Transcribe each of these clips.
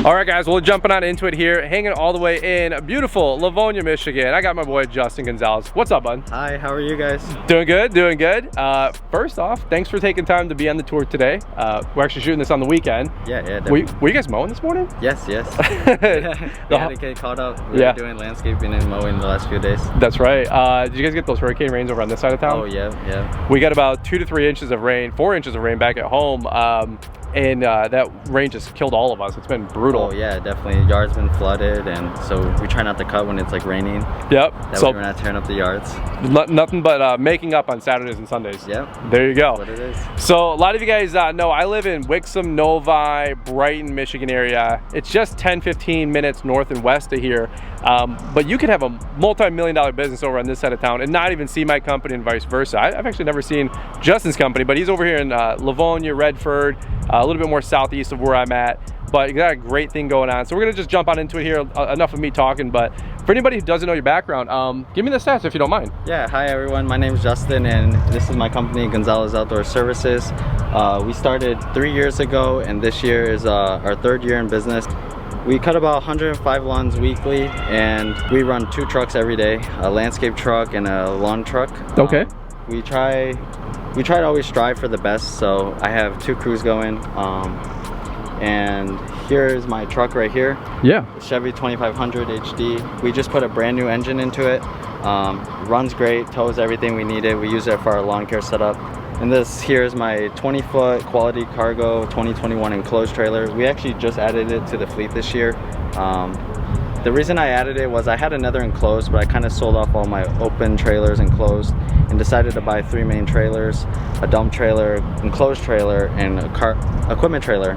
All right, guys, we're jumping on into it here, hanging all the way in beautiful Livonia, Michigan. I got my boy Justin Gonzalez. What's up, bud? Hi, how are you guys? Doing good, doing good. First off, thanks for taking time to be on the tour today. We're actually shooting this on the weekend. Yeah, definitely. Were you guys mowing this morning? Yes. We had to get caught up. We were doing landscaping and mowing the last few days. That's right. Did you guys get those hurricane rains over on this side of town? Oh, yeah. We got about 2 to 3 inches of rain, 4 inches of rain back at home. And that rain just killed all of us. It's been brutal. Oh yeah, definitely. Yard's been flooded, and so we try not to cut when it's like raining. Yep. That way we're not tearing up the yards. Nothing but making up on Saturdays and Sundays. Yep. There you go. That's what it is. So a lot of you guys know I live in Wixom, Novi, Brighton, Michigan area. It's just 10-15 minutes north and west of here. But you could have a multi-million-dollar business over on this side of town and not even see my company and vice versa. I've actually never seen Justin's company, but he's over here in Livonia, Redford, a little bit more southeast of where I'm at. But you got a great thing going on. So we're gonna just jump on into it here. Enough of me talking, but for anybody who doesn't know your background, give me the stats if you don't mind. Yeah, hi everyone. My name is Justin, and this is my company, Gonzalez Outdoor Services. We started 3 years ago, and this year is our 3rd year in business. We cut about 105 lawns weekly, and we run 2 trucks every day, a landscape truck and a lawn truck. Okay. We try to always strive for the best, so I have 2 crews going. And here's my truck right here. Yeah. Chevy 2500 HD. We just put a brand new engine into it. Runs great, tows everything we needed. We use it for our lawn care setup. And this here is my 20-foot quality cargo 2021 enclosed trailer. We actually just added it to the fleet this year. The reason I added it was I had another enclosed, but I kind of sold off all my open trailers enclosed and decided to buy 3 main trailers, a dump trailer, enclosed trailer, and a equipment trailer.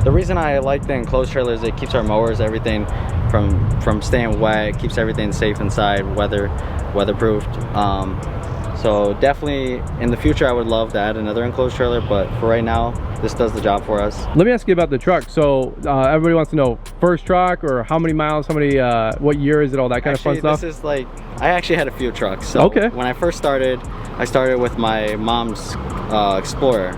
The reason I like the enclosed trailer is it keeps our mowers, everything from staying wet, keeps everything safe inside, weatherproofed. So definitely in the future I would love to add another enclosed trailer, but for right now this does the job for us. Let me ask you about the truck. So everybody wants to know first truck, or how many miles, how many what year is it, all that kind of fun stuff. This is like, I actually had a few trucks. So okay. When I first started, I started with my mom's Explorer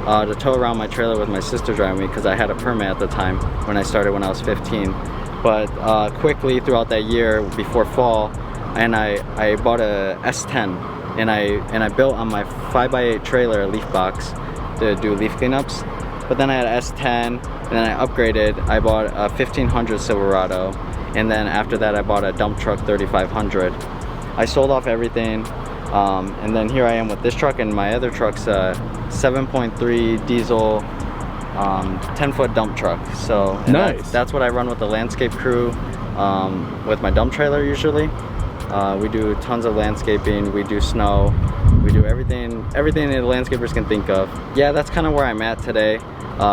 to tow around my trailer with my sister driving me, because I had a permit at the time when I started when I was 15. But quickly throughout that year before fall, and I bought a S10. And I built on my 5x8 trailer a leaf box to do leaf cleanups. But then I had an S10, and then I upgraded. I bought a 1500 Silverado, and then after that I bought a dump truck 3500. I sold off everything, and then here I am with this truck, and my other truck's a 7.3 diesel 10-foot dump truck. So nice. That's what I run with the landscape crew, with my dump trailer usually. We do tons of landscaping, we do snow, we do everything the landscapers can think of. Yeah, that's kind of where I'm at today.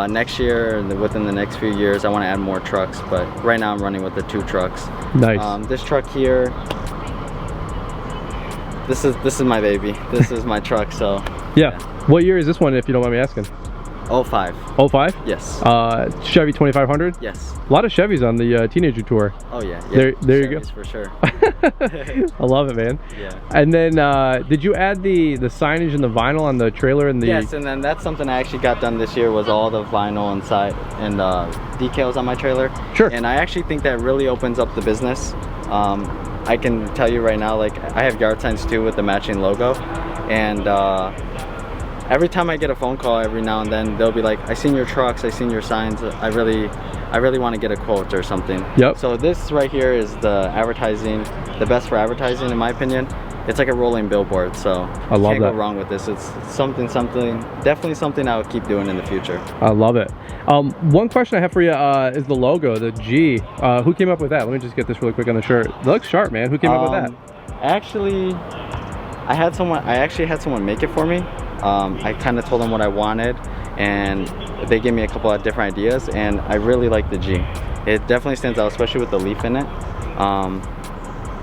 Next year, within the next few years, I want to add more trucks, but right now I'm running with the 2 trucks. Nice. This truck here, this is my baby. This is my truck, so. Yeah. What year is this one, if you don't mind me asking? 05. 05? Yes. Chevy 2500? Yes. A lot of Chevys on the teenager tour. Oh yeah. There you go. For sure. I love it, man. Yeah. And then did you add the signage and the vinyl on the trailer and the? Yes, and then that's something I actually got done this year, was all the vinyl inside and decals on my trailer. Sure. And I actually think that really opens up the business. I can tell you right now, like, I have yard signs too with the matching logo, and every time I get a phone call every now and then, they'll be like, I seen your trucks, I seen your signs, I really want to get a quote or something. Yep. So this right here is the advertising, the best for advertising in my opinion. It's like a rolling billboard, so I love can't go wrong with this. It's something, definitely something I would keep doing in the future. I love it. One question I have for you is the logo, the G. Who came up with that? Let me just get this really quick on the shirt. It looks sharp, man. Who came up with that? Actually, I actually had someone make it for me. I kind of told them what I wanted, and they gave me a couple of different ideas, and I really like the G. It definitely stands out, especially with the leaf in it.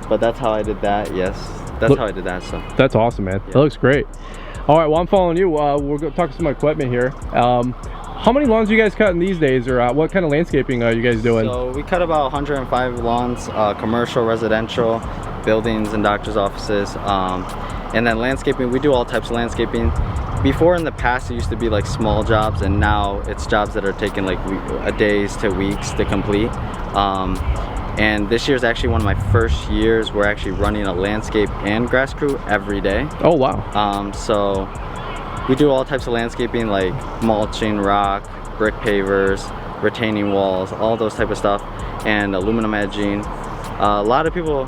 But that's how I did that. Yes, that's how I did that. So that's awesome, man. Yeah. That looks great. All right, well, I'm following you. We're going to talk some equipment here. How many lawns are you guys cutting these days, or what kind of landscaping are you guys doing? So we cut about 105 lawns, commercial, residential, buildings and doctors' offices. And then landscaping, we do all types of landscaping. before in the past it used to be like small jobs, and now it's jobs that are taking like days to weeks to complete. And this year is actually one of my first years we're actually running a landscape and grass crew every day. Oh wow. So we do all types of landscaping, like mulching, rock, brick pavers, retaining walls, all those type of stuff, and aluminum edging. A lot of people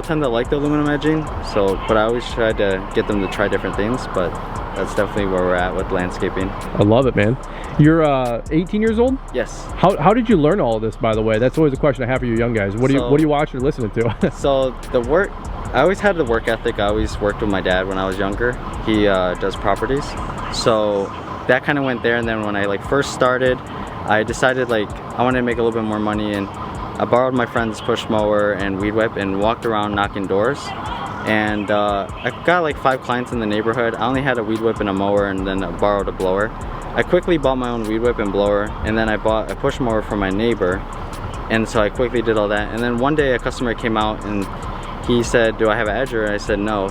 tend to like the aluminum edging, but I always try to get them to try different things, but that's definitely where we're at with landscaping. I love it, man. You're 18 years old? Yes. How did you learn all of this, by the way? That's always a question I have for you young guys. What are you watching or listening to? So I always had the work ethic. I always worked with my dad when I was younger. He does properties, so that kind of went there. And then when I like first started, I decided like I wanted to make a little bit more money, and I borrowed my friend's push mower and weed whip and walked around knocking doors. And I got like 5 clients in the neighborhood. I only had a weed whip and a mower, and then I borrowed a blower. I quickly bought my own weed whip and blower, and then I bought a push mower from my neighbor. And so I quickly did all that. And then one day a customer came out and he said, "Do I have an edger?" And I said no.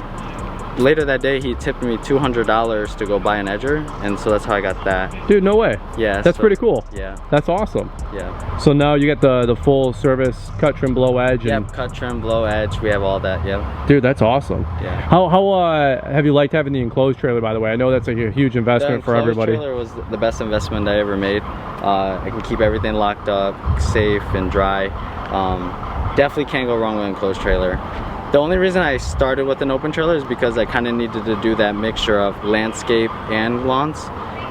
Later that day he tipped me $200 to go buy an edger, and so that's how I got that. Dude, no way. Yeah. That's pretty cool. Yeah. That's awesome. Yeah. So now you got the full service cut, trim, blow, edge. And... Yep, cut, trim, blow, edge. We have all that. Yep. Dude, that's awesome. Yeah. How have you liked having the enclosed trailer, by the way? I know that's a huge investment for everybody. The enclosed trailer was the best investment I ever made. I can keep everything locked up, safe and dry. Definitely can't go wrong with an enclosed trailer. The only reason I started with an open trailer is because I kind of needed to do that mixture of landscape and lawns.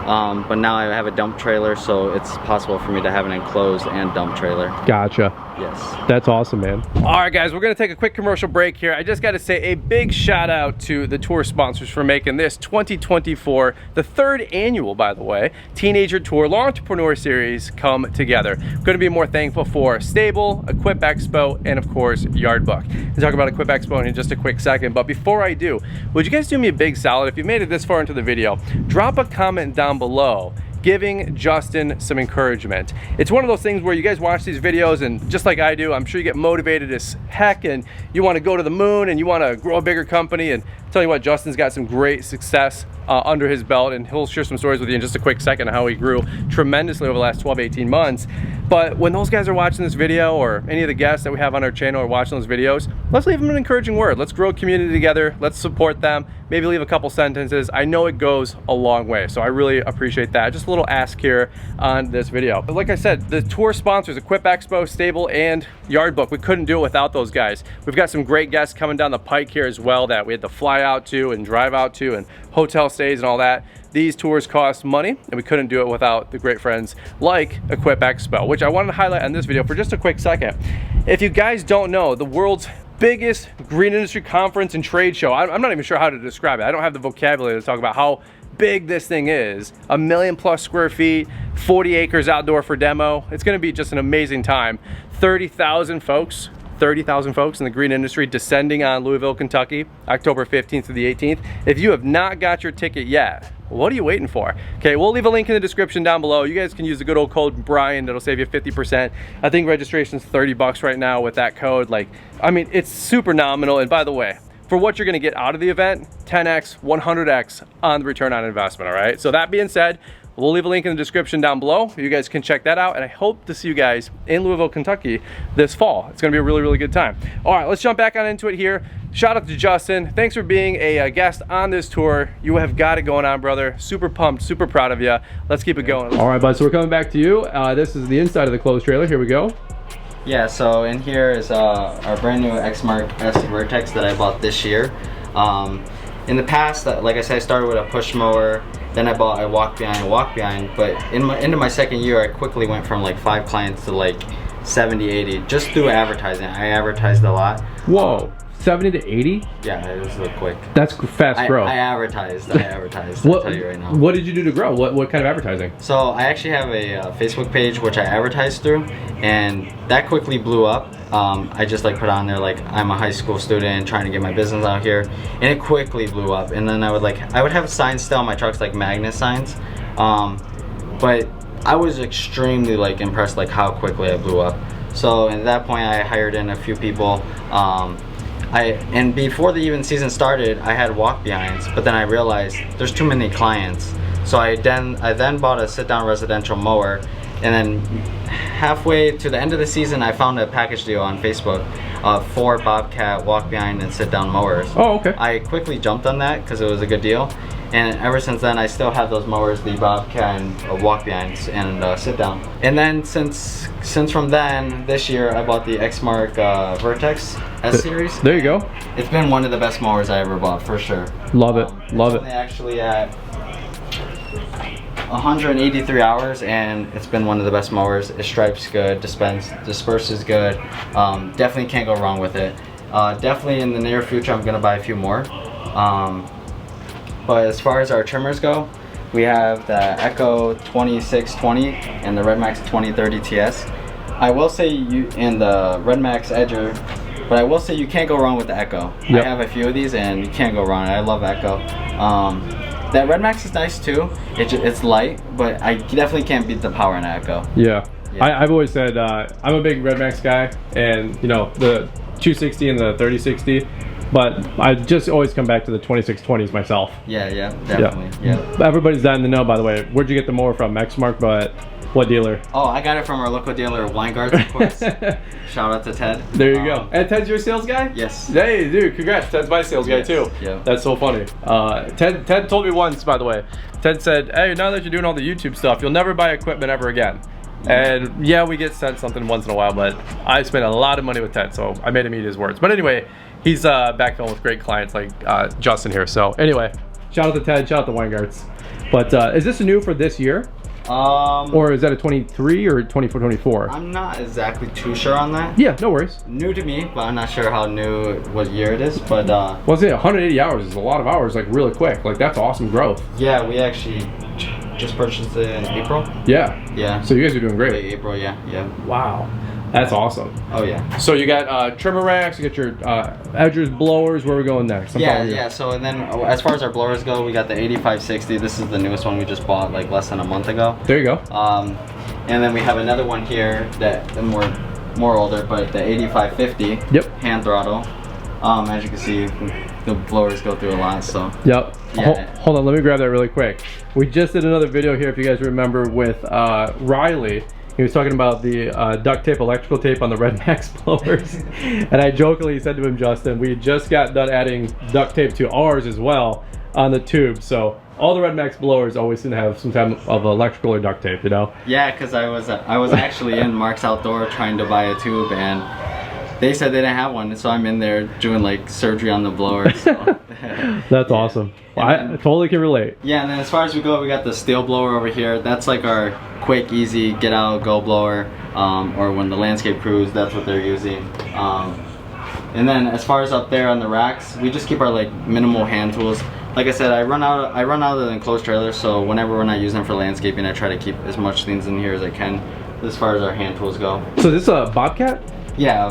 But now I have a dump trailer, so it's possible for me to have an enclosed and dump trailer. Gotcha. Yes. That's awesome, man. All right, guys, we're gonna take a quick commercial break here. I just gotta say a big shout out to the tour sponsors for making this 2024, the 3rd annual, by the way, Teenager Tour Lawntrepreneur Series come together. Couldn't be more thankful for Stable, Equip Expo, and of course, Yard Book. We'll talk about Equip Expo in just a quick second, but before I do, would you guys do me a big solid? If you made it this far into the video, drop a comment down below giving Justin some encouragement. It's one of those things where you guys watch these videos, and just like I do, I'm sure you get motivated as heck and you want to go to the moon and you want to grow a bigger company. And I'll tell you what, Justin's got some great success under his belt, and he'll share some stories with you in just a quick second on how he grew tremendously over the last 12-18 months. But when those guys are watching this video, or any of the guests that we have on our channel are watching those videos, let's leave them an encouraging word. Let's grow a community together. Let's support them. Maybe leave a couple sentences. I know it goes a long way, so I really appreciate that. Just a little ask here on this video. But like I said, the tour sponsors, Equip Expo, Stable, and Yard Book, we couldn't do it without those guys. We've got some great guests coming down the pike here as well that we had to fly out to and drive out to, and hotel stays and all that. These tours cost money, and we couldn't do it without the great friends like Equip Expo, which I wanted to highlight on this video for just a quick second. If you guys don't know, the world's biggest green industry conference and trade show, I'm not even sure how to describe it. I don't have the vocabulary to talk about how big this thing is. 1 million+ square feet, 40 acres outdoor for demo. It's gonna be just an amazing time. 30,000 folks in the green industry descending on Louisville, Kentucky, October 15th to the 18th. If you have not got your ticket yet, what are you waiting for? Okay, we'll leave a link in the description down below. You guys can use the good old code Brian. That'll save you 50%. I think registration's $30 right now with that code. Like, I mean, it's super nominal. And by the way, for what you're gonna get out of the event, 10x, 100x on the return on investment, all right? So that being said, we'll leave a link in the description down below. You guys can check that out, and I hope to see you guys in Louisville, Kentucky this fall. It's gonna be a really, really good time. All right, let's jump back on into it here. Shout out to Justin. Thanks for being a guest on this tour. You have got it going on, brother. Super pumped, super proud of you. Let's keep it going. All right, bud, so we're coming back to you. This is the inside of the closed trailer. Here we go. Yeah, so in here is our brand new X-Mark S Vertex that I bought this year. In the past, like I said, I started with a push mower. Then I bought a walk behind, but into my second year, I quickly went from like 5 clients to like 70, 80, just through advertising. I advertised a lot. Whoa, 70 to 80? Yeah, it was real quick. That's fast growth. I advertised, I'll tell you right now. What did you do to grow? What kind of advertising? So I actually have a Facebook page which I advertised through, and that quickly blew up. I just like put on there like I'm a high school student trying to get my business out here, and it quickly blew up. And then I would have signs still on my trucks, like magnet signs, but I was extremely like impressed like how quickly I blew up. So at that point I hired in a few people. And before the even season started, I had walk behinds, but then I realized there's too many clients. So I then bought a sit-down residential mower, and then halfway to the end of the season, I found a package deal on Facebook of 4 Bobcat walk behind and sit-down mowers. Oh, okay. I quickly jumped on that because it was a good deal, and ever since then I still have those mowers, the Bobcat and walk behinds and sit down. And then since from then, this year I bought the Exmark Vertex S series. There you go. It's been one of the best mowers I ever bought, for sure. Love it. Love it. It's actually at 183 hours, and it's been one of the best mowers. It stripes good, disperses good. Definitely can't go wrong with it. Definitely in the near future I'm gonna buy a few more. But as far as our trimmers go, we have the Echo 2620 and the Redmax 2030 TS. I will say and the Redmax Edger, but I will say you can't go wrong with the Echo. Yep. I have a few of these and you can't go wrong. I love Echo. That Redmax is nice too. It's light, but I definitely can't beat the power in an Echo. Yeah. I've always said I'm a big Redmax guy, and you know, the 260 and the 3060, but I just always come back to the 2620s myself. Yeah, definitely. Yeah. Everybody's dying to know, by the way, where'd you get the mower from? Exmark, but what dealer? Oh, I got it from our local dealer, Weingart's, of course. Shout out to Ted. There you go. And Ted's your sales guy? Yes. Hey, dude, congrats. Ted's my sales guy too. Yeah. That's so funny. Ted told me once, by the way. Ted said, hey, now that you're doing all the YouTube stuff, you'll never buy equipment ever again. And yeah, we get sent something once in a while, but I spent a lot of money with Ted, so I made him eat his words. But anyway, he's backfilling with great clients like Justin here. So anyway, shout out to Ted, shout out to Weingart's. But is this new for this year? Or is that a 23 or 24? I'm not exactly too sure on that. Yeah, no worries. New to me, but I'm not sure how new, what year it is. But well, I say 180 hours is a lot of hours, like really quick. Like that's awesome growth. Yeah, we actually just purchased it in April. Yeah. So you guys are doing great. April, yeah. Wow. That's awesome. Oh yeah. So you got trimmer racks, you got your edgers, blowers. Where are we going next? Yeah. So and then as far as our blowers go, we got the 8560. This is the newest one we just bought like less than a month ago. There you go. And then we have another one here that more older, but the 8550. Yep. Hand throttle. As you can see, the blowers go through a lot. So. Yep. Yeah. Hold on, let me grab that really quick. We just did another video here, if you guys remember, with Riley. He was talking about the duct tape, electrical tape on the Redmax blowers. And I jokingly said to him, Justin, we just got done adding duct tape to ours as well on the tube. So all the Redmax blowers always seem to have some type of electrical or duct tape, you know? Yeah, because I was actually in Mark's Outdoor trying to buy a tube, and they said they didn't have one, so I'm in there doing like surgery on the blower. So. That's awesome. Well, I totally can relate. Yeah, and then as far as we go, we got the steel blower over here. That's like our quick, easy, get out, go blower, or when the landscape crews, that's what they're using. And then as far as up there on the racks, we just keep our like minimal hand tools. Like I said, I run out of the enclosed trailers, so whenever we're not using them for landscaping, I try to keep as much things in here as I can as far as our hand tools go. So this is a Bobcat? Yeah,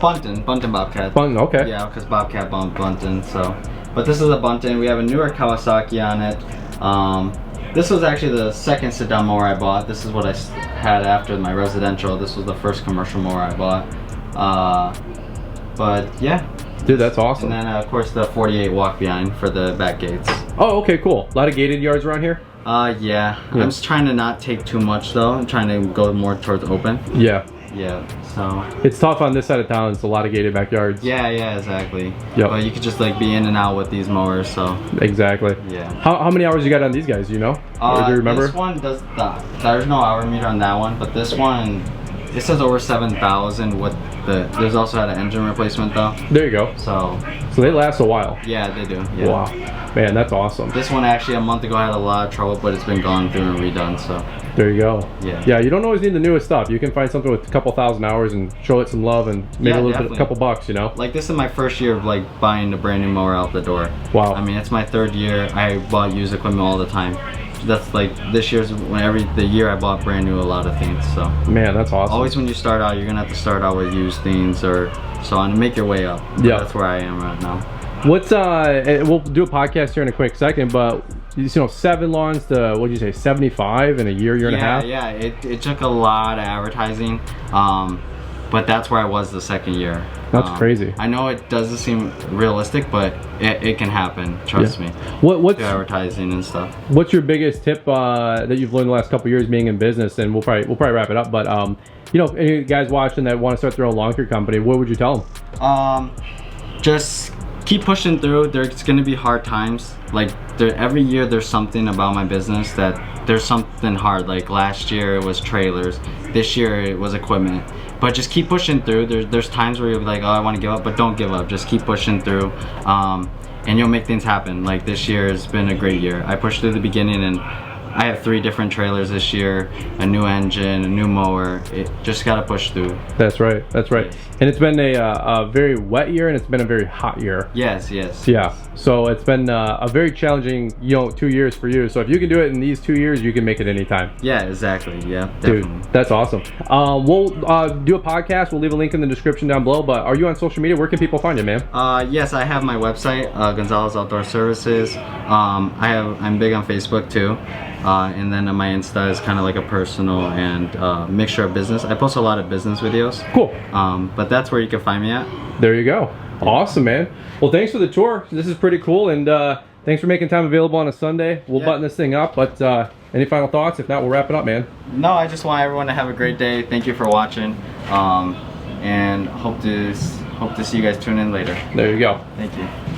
Bunton Bobcat. Bunton, okay. Yeah, because Bobcat Bunton, so. But this is a Bunton. We have a newer Kawasaki on it. This was actually the second sit-down mower I bought. This is what I had after my residential. This was the first commercial mower I bought. But yeah. Dude, that's awesome. And then of course the 48 walk behind for the back gates. Oh, okay, cool. A lot of gated yards around here? Yeah. I'm just trying to not take too much though. I'm trying to go more towards open. Yeah. Yeah, so. It's tough on this side of town. It's a lot of gated backyards. Yeah, exactly. Yep. But you could just like be in and out with these mowers, so. Exactly. Yeah. How many hours you got on these guys, do you know? Or do you remember? This one does, there's no hour meter on that one, but this one, it says over 7,000 with there's also had an engine replacement though. There you go. So they last a while. Yeah, they do. Yeah. Wow. Man, that's awesome. This one actually a month ago had a lot of trouble, but it's been gone through and redone, so. There you go. Yeah. Yeah, you don't always need the newest stuff. You can find something with a couple thousand hours and show it some love and maybe a couple bucks, you know? Like this is my first year of like buying a brand new mower out the door. Wow. I mean, it's my third year. I bought used equipment all the time. That's like this year's the year I bought brand new a lot of things, so. Man, that's awesome. Always when you start out, you're gonna have to start out with used things or so on and make your way up. Yeah. That's where I am right now. What's we'll do a podcast here in a quick second, but you know, 7 lawns to what'd you say, 75 in a year and a half? Yeah, it took a lot of advertising. but that's where I was the second year. That's crazy. I know it doesn't seem realistic, but it can happen. Trust me. What's advertising and stuff? What's your biggest tip that you've learned the last couple years being in business? And we'll probably wrap it up. But you know, any guys watching that want to start their own lawn care company, what would you tell them? Just keep pushing through. There's gonna be hard times. Like every year there's something about my business that there's something hard. Like last year it was trailers, this year it was equipment. But just keep pushing through. There's times where you're like, oh, I want to give up, but don't give up. Just keep pushing through, and you'll make things happen. Like this year has been a great year. I pushed through the beginning, and I have 3 different trailers this year, a new engine, a new mower. It just gotta push through. That's right. That's right. And it's been a very wet year, and it's been a very hot year. Yes. Yeah. So it's been a very challenging, 2 years for you. So if you can do it in these 2 years, you can make it anytime. Yeah, exactly. Yeah, definitely. Dude, that's awesome. We'll do a podcast. We'll leave a link in the description down below. But are you on social media? Where can people find you, man? Yes, I have my website, Gonzalez Outdoor Services. I'm big on Facebook too. And then my Insta is kind of like a personal and mixture of business. I post a lot of business videos. Cool. But that's where you can find me at. There you go. Awesome, man. Well, thanks for the tour. This is pretty cool, and thanks for making time available on a Sunday. We'll button this thing up, but any final thoughts? If not, we'll wrap it up, man. No, I just want everyone to have a great day. Thank you for watching, and hope to see you guys tune in later. There you go. Thank you.